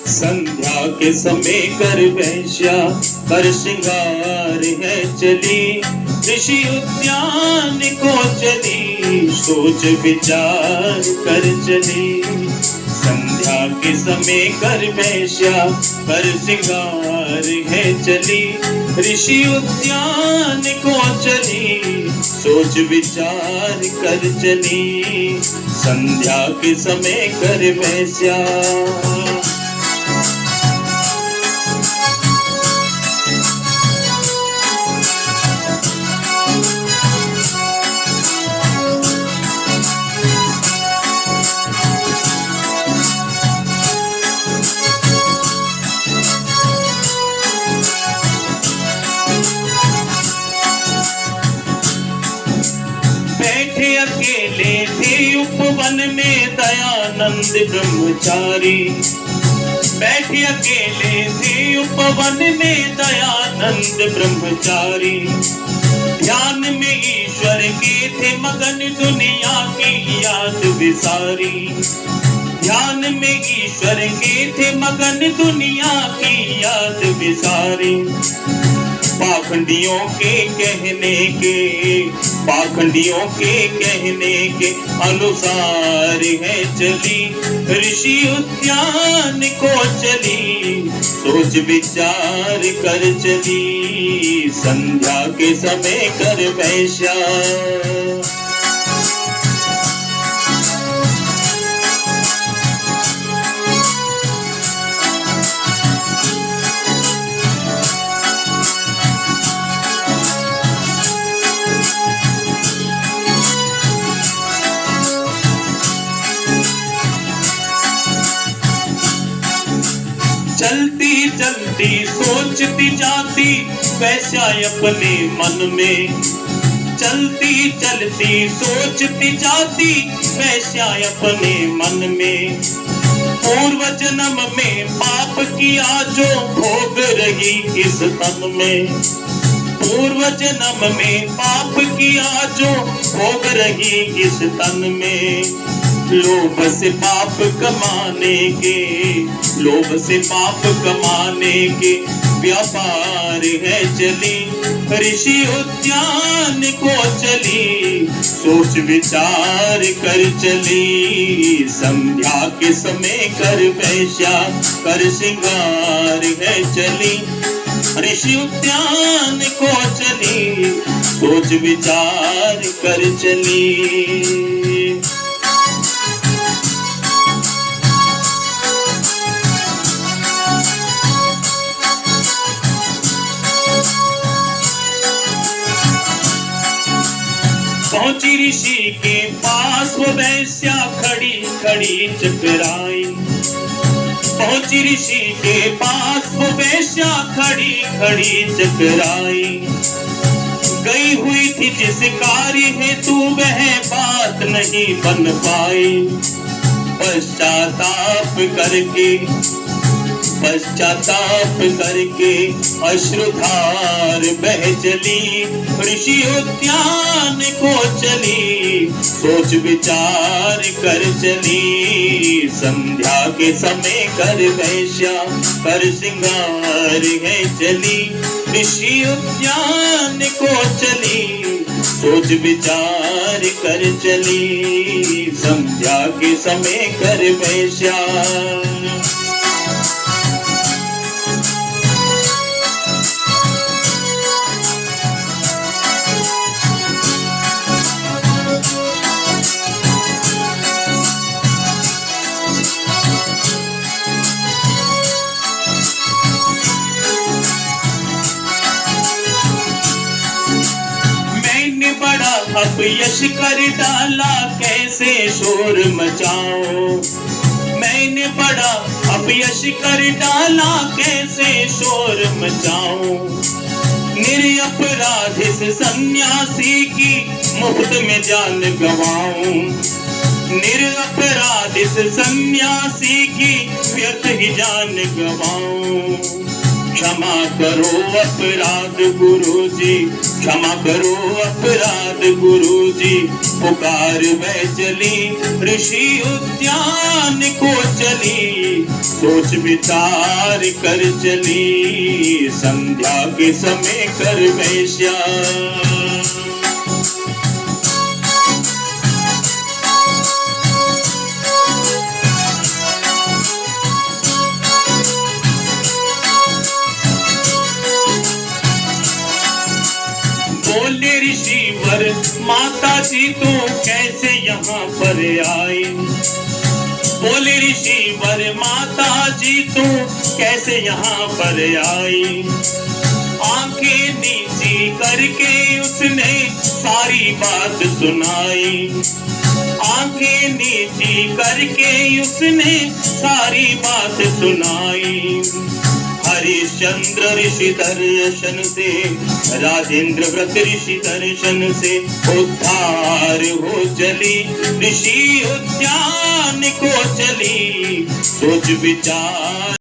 संध्या के समय कर वैश्या कर श्रृंगार है चली, ऋषि उद्यान को चली, सोच विचार कर चली। संध्या के समय कर वैश्या कर श्रृंगार है चली, ऋषि उद्यान को चली, सोच विचार कर चली। संध्या के समय कर वैश्या। बैठे अकेले थे उपवन में दयानंद ब्रह्मचारी, बैठे अकेले थे उपवन में दयानंद ब्रह्मचारी। ध्यान में ईश्वर के थे मगन दुनिया की याद विसारी, ध्यान में ईश्वर के थे मगन दुनिया की याद विसारी। पाखंडियों के कहने के, पाखंडियों के कहने के अनुसार है चली, ऋषि उद्यान को चली, सोच विचार कर चली। संध्या के समय कर वैश्या। चलती चलती सोचती जाती वैश्या अपने मन में, चलती चलती सोचती जाती वैश्या अपने मन में। पूर्व जन्म में पाप किया जो भोग रही इस तन में, पूर्व जन्म में पाप किया जो भोग रही इस तन में। लोभ से पाप कमाने के, लोभ से पाप कमाने के व्यापार है चली, ऋषि उद्यान को चली, सोच विचार कर चली। संध्या के समय कर वैश्या कर श्रृंगार है चली, ऋषि उद्यान को चली, सोच विचार कर चली। पहुंची ऋषि के पास वो वैश्या खड़ी खड़ी चकराई, पहुंची ऋषि के पास वो वैश्या खड़ी खड़ी चकराई। गई हुई थी जिस कार्य हेतु वह बात नहीं बन पाई, पश्चाताप करके, पश्चाताप करके अश्रुधार बह चली, ऋषि उद्यान को चली, सोच विचार कर चली। संध्या के समय कर वैश्या कर श्रृंगार है चली, ऋषि उद्यान को चली, सोच विचार कर चली। संध्या के समय कर वैश्या। अपयश कर डाला कैसे शोर मचाओ, मैंने बड़ा अपयश कर डाला कैसे शोर मचाओ। निरपराध इस सन्यासी की मुफ्त में जान गवाऊं, निरपराध इस सन्यासी की व्यर्थ ही जान गवाऊं। क्षमा करो अपराध गुरुजी, क्षमा करो अपराध गुरुजी। पुकार वह चली ऋषि उद्यान को चली, सोच विचार कर चली, संध्या के समय कर वैश्या। बोले ऋषिवर माता जी तो कैसे यहाँ पर आई। बोले ऋषिवर माता जी तो कैसे यहाँ पर आई। आंखें नीची करके उसने सारी बात सुनाई। आंखें नीची करके उसने सारी बात सुनाई। हरिश्चंद्र ऋषि दर्शन से, राजेंद्र व्रत ऋषि दर्शन से उद्धार हो चली, ऋषि उद्यान को चली, सोच विचार